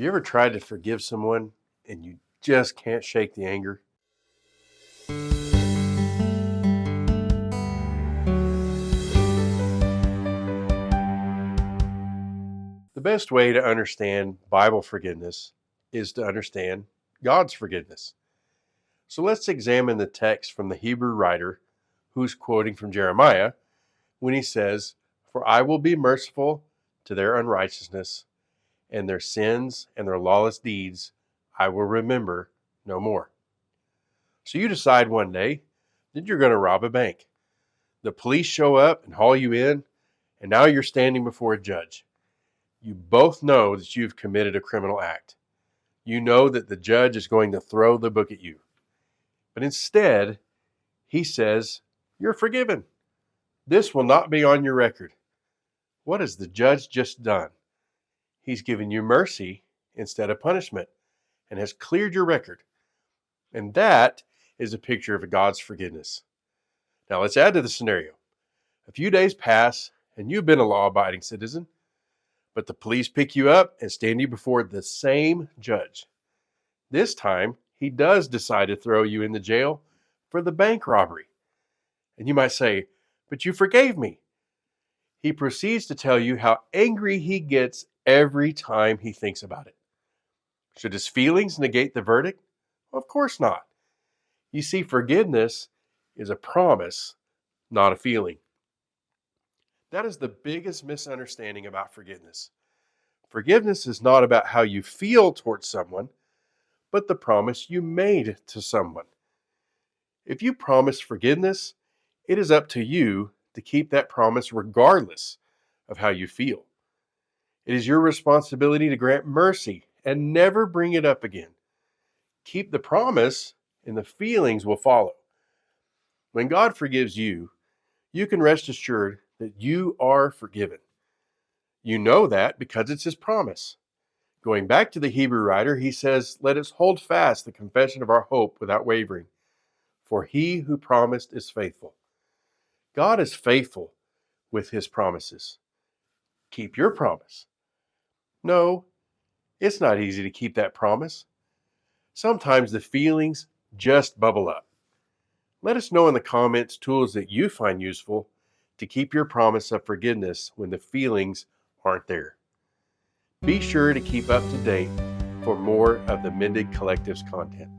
You ever tried to forgive someone and you just can't shake the anger? The best way to understand Bible forgiveness is to understand God's forgiveness. So let's examine the text from the Hebrew writer who's quoting from Jeremiah when he says, "For I will be merciful to their unrighteousness, and their sins and their lawless deeds I will remember no more." So you decide one day that you're going to rob a bank. The police show up and haul you in, and now you're standing before a judge. You both know that you've committed a criminal act. You know that the judge is going to throw the book at you. But instead, he says, "You're forgiven. This will not be on your record." What has the judge just done? He's given you mercy instead of punishment and has cleared your record. And that is a picture of God's forgiveness. Now let's add to the scenario. A few days pass and you've been a law-abiding citizen, but the police pick you up and stand you before the same judge. This time, he does decide to throw you in the jail for the bank robbery. And you might say, "But you forgave me." He proceeds to tell you how angry he gets every time he thinks about it. Should his feelings negate the verdict? Of course not. You see, forgiveness is a promise, not a feeling. That is the biggest misunderstanding about forgiveness. Forgiveness is not about how you feel towards someone, but the promise you made to someone. If you promise forgiveness, it is up to you to keep that promise regardless of how you feel. It is your responsibility to grant mercy and never bring it up again. Keep the promise and the feelings will follow. When God forgives you, you can rest assured that you are forgiven. You know that because it's his promise. Going back to the Hebrew writer, he says, "Let us hold fast the confession of our hope without wavering, for he who promised is faithful." God is faithful with his promises. Keep your promise. No, it's not easy to keep that promise. Sometimes the feelings just bubble up. Let us know in the comments tools that you find useful to keep your promise of forgiveness when the feelings aren't there. Be sure to keep up to date for more of the Mended Collective's content.